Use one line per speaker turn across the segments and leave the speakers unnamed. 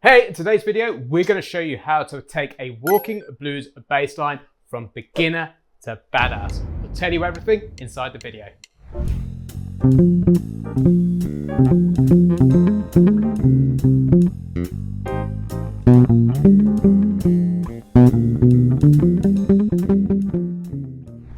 Hey, in today's video, we're going to show you how to take a walking blues bass line from beginner to badass. We'll tell you everything inside the video.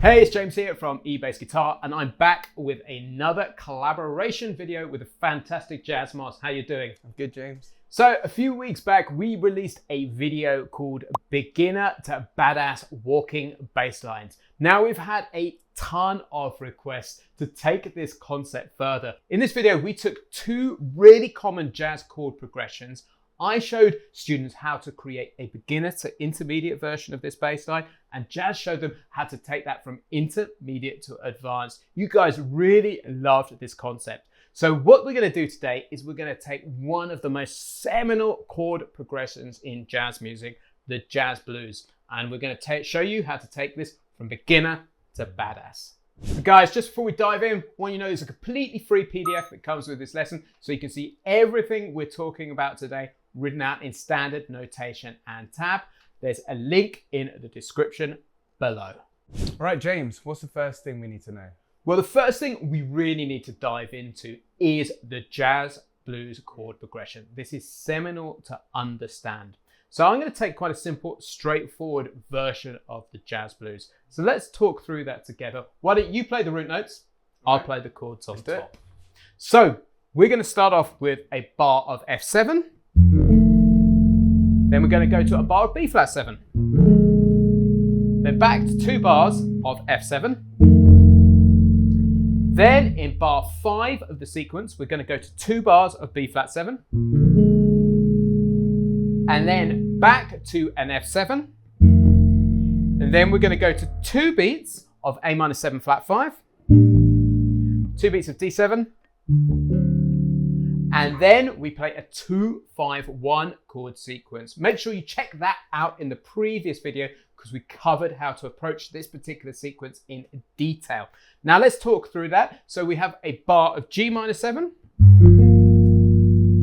Hey, it's James here from eBassGuitar, and I'm back with another collaboration video with a fantastic jazz master. How you doing?
I'm good, James.
So a few weeks back, we released a video called Beginner to Badass Walking Bass Lines. Now we've had a ton of requests to take this concept further. In this video, we took two really common jazz chord progressions. I showed students how to create a beginner to intermediate version of this bass line, and Jazz showed them how to take that from intermediate to advanced. You guys really loved this concept. So what we're going to do today is we're going to take one of the most seminal chord progressions in jazz music, the jazz blues, and we're going to show you how to take this from beginner to badass. So guys, just before we dive in, I want you to know there's a completely free PDF that comes with this lesson, so you can see everything we're talking about today written out in standard notation and tab. There's a link in the description below.
All right, James, what's the first thing we need to know?
Well, the first thing we really need to dive into is the jazz blues chord progression. This is seminal to understand. So I'm going to take quite a simple, straightforward version of the jazz blues. So let's talk through that together. Why don't you play the root notes? I'll play the chords on top. So we're going to start off with a bar of F7. Then we're going to go to a bar of B flat 7. Then back to 2 bars of F7. Then in bar 5 of the sequence, we're going to go to 2 bars of B flat 7. And then back to an F7. And then we're going to go to 2 beats of A minor 7 flat 5. 2 beats of D7. And then we play a 2-5-1 chord sequence. Make sure you check that out in the previous video because we covered how to approach this particular sequence in detail. Now let's talk through that. So we have a bar of G minor 7,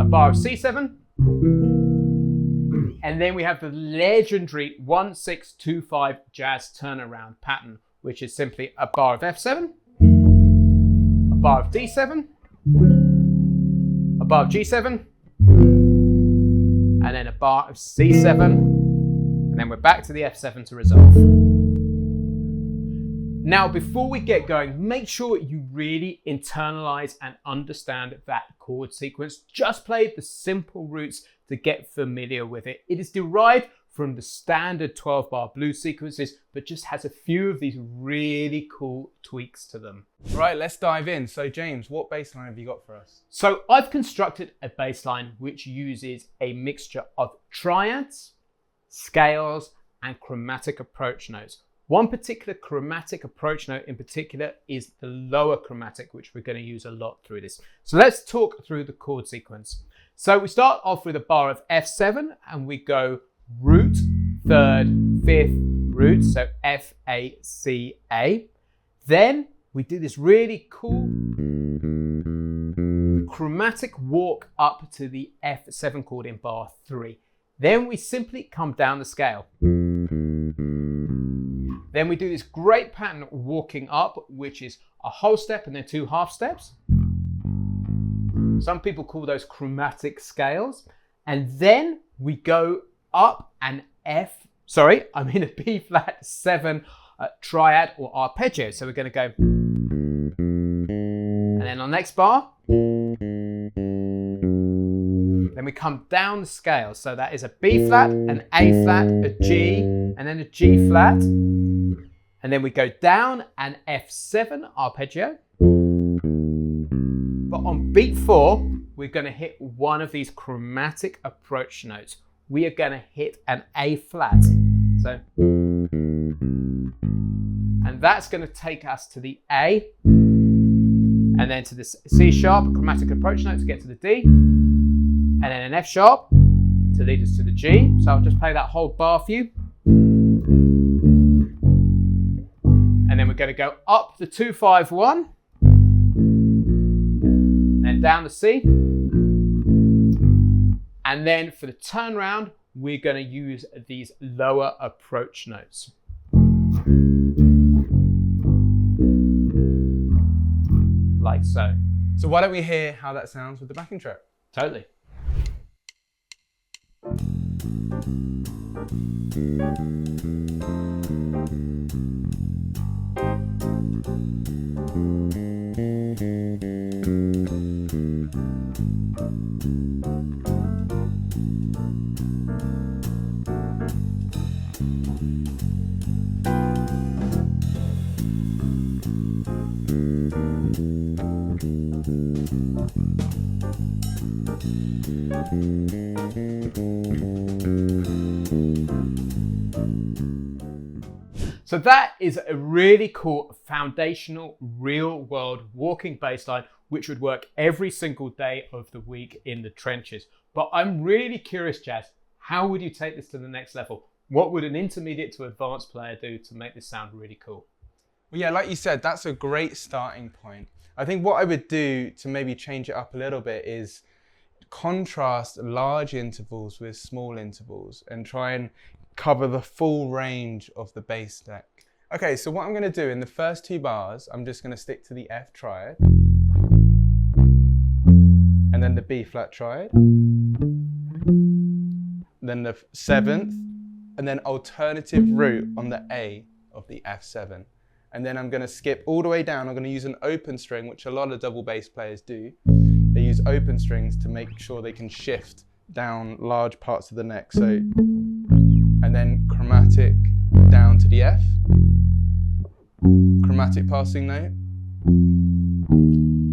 a bar of C7, and then we have the legendary 1-6-2-5 jazz turnaround pattern, which is simply a bar of F7, a bar of D7, a bar of G7, and then a bar of C7, and then we're back to the F7 to resolve. Now, before we get going, make sure you really internalize and understand that chord sequence. Just play the simple roots to get familiar with it. It is derived from the standard 12-bar blues sequences, but just has a few of these really cool tweaks to them.
Right, let's dive in. So James, what bass line have you got for us?
So I've constructed a bass line which uses a mixture of triads, scales, and chromatic approach notes. One particular chromatic approach note in particular is the lower chromatic, which we're going to use a lot through this. So let's talk through the chord sequence. So we start off with a bar of F7 and we go root, 3rd, 5th, root, so F, A, C, A. Then we do this really cool chromatic walk up to the F7 chord in bar 3. Then we simply come down the scale. Then we do this great pattern walking up, which is a whole step and then 2 half steps. Some people call those chromatic scales. And then we go up an a B flat 7 triad or arpeggio. So we're going to go, and then on next bar, then we come down the scale. So that is a B flat, an A flat, a G, and then a G flat. And then we go down an F7 arpeggio. But on beat 4, we're going to hit one of these chromatic approach notes. We are going to hit an A flat. So, and that's going to take us to the A, and then to the C sharp chromatic approach note to get to the D, and then an F sharp to lead us to the G. So I'll just play that whole bar for you. And then we're going to go up the 2-5-1, then down the C, And then for the turnaround, we're going to use these lower approach notes. Like so.
So why don't we hear how that sounds with the backing track?
Totally. So that is a really cool foundational real world walking bass line which would work every single day of the week in the trenches. But I'm really curious, Jazz, how would you take this to the next level? What would an intermediate to advanced player do to make this sound really cool?
Well, yeah, like you said, that's a great starting point. I think what I would do to maybe change it up a little bit is contrast large intervals with small intervals and try and cover the full range of the bass deck. Okay, so what I'm going to do in the first 2 bars, I'm just going to stick to the F triad, and then the B flat triad, then the 7th, and then alternative root on the A of the F7. And then I'm going to skip all the way down. I'm going to use an open string, which a lot of double bass players do. They use open strings to make sure they can shift down large parts of the neck. So, and then chromatic down to the F, chromatic passing note,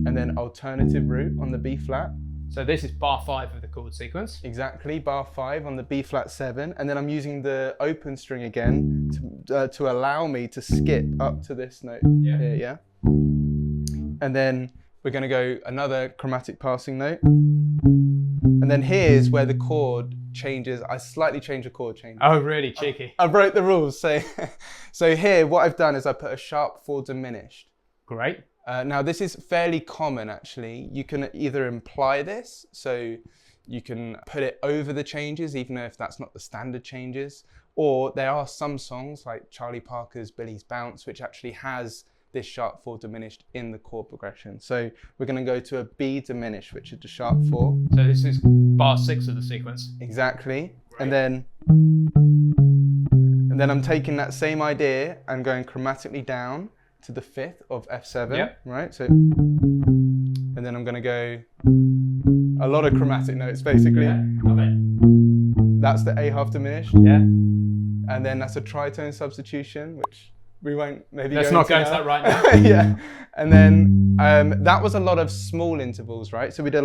and then alternative root on the B flat.
So this is bar 5 of the chord sequence.
Exactly, bar 5 on the B flat 7, and then I'm using the open string again to allow me to skip up to this note here, yeah? And then we're going to go another chromatic passing note. And then here's where the chord changes. I slightly change the chord change.
Oh, really cheeky.
I broke the rules. So here, what I've done is I put a sharp 4 diminished.
Great.
Now this is fairly common actually. You can either imply this, so you can put it over the changes, even if that's not the standard changes, or there are some songs like Charlie Parker's Billy's Bounce, which actually has this sharp 4 diminished in the chord progression. So we're going to go to a B diminished, which is the sharp 4.
So this is bar 6 of the sequence.
Exactly.
Right.
And then I'm taking that same idea and going chromatically down to the 5th of F7,
yep.
Right? So, and then I'm going to go a lot of chromatic notes basically.
Yeah, love it.
That's the A half diminished.
Yeah.
And then that's a tritone substitution, which we won't maybe
Let's
go
not
into
go into
now.
that right now.
Yeah. And then that was a lot of small intervals, right? So we did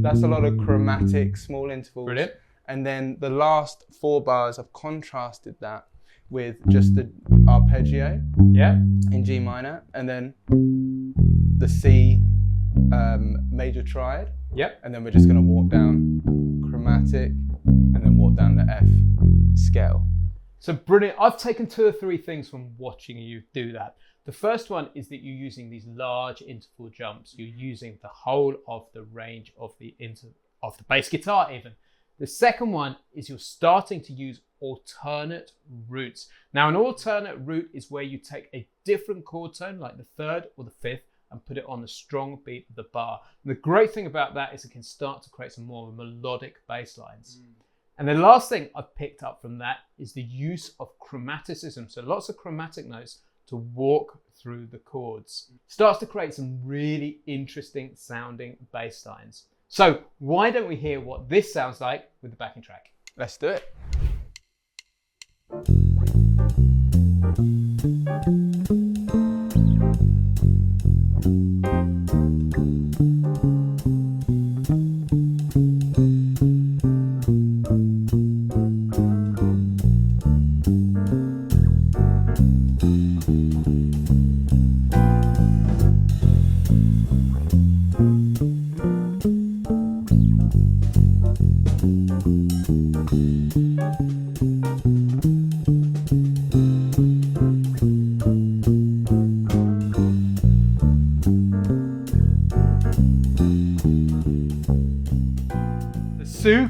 that's a lot of chromatic small intervals.
Brilliant.
And then the last 4 bars, I've contrasted that with just the arpeggio in G minor, and then the C major triad.
Yep.
And then we're just going to walk down chromatic and then walk down the F scale.
So brilliant. I've taken 2 or 3 things from watching you do that. The first one is that you're using these large interval jumps. You're using the whole of the range of the bass guitar even. The second one is you're starting to use alternate roots. Now, an alternate root is where you take a different chord tone, like the 3rd or the 5th, and put it on the strong beat of the bar. And the great thing about that is it can start to create some more melodic bass lines. And the last thing I've picked up from that is the use of chromaticism. So lots of chromatic notes to walk through the chords. Starts to create some really interesting sounding bass lines. So why don't we hear what this sounds like with the backing track?
Let's do it.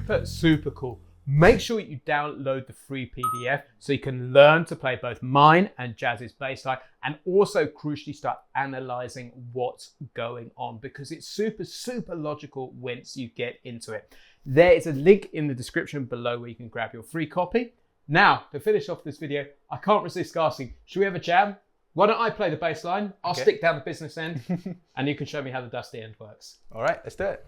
super, super cool. Make sure you download the free PDF so you can learn to play both mine and Jazz's bass line, and also crucially start analyzing what's going on, because it's super, super logical once you get into it. There is a link in the description below where you can grab your free copy. Now, to finish off this video, I can't resist asking, should we have a jam? Why don't I play the bass line? I'll stick down the business end and you can show me how the dusty end works.
All right, let's do it.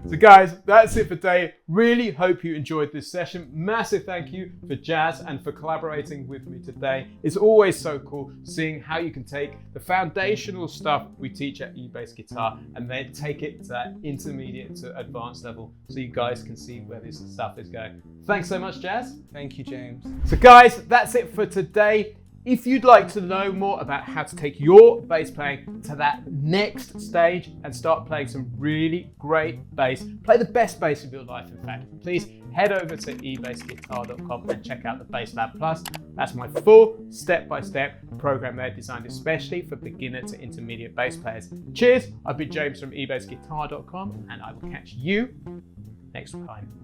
So guys, that's it for today. Really hope you enjoyed this session. Massive thank you for Jazz and for collaborating with me today. It's always so cool seeing how you can take the foundational stuff we teach at eBassGuitar and then take it to that intermediate to advanced level so you guys can see where this stuff is going. Thanks so much, Jazz.
Thank you, James.
So guys, that's it for today. If you'd like to know more about how to take your bass playing to that next stage and start playing some really great bass, play the best bass of your life in fact, please head over to eBassGuitar.com and check out the Bass Lab Plus. That's my full step-by-step program there designed especially for beginner to intermediate bass players. Cheers, I've been James from eBassGuitar.com and I will catch you next time.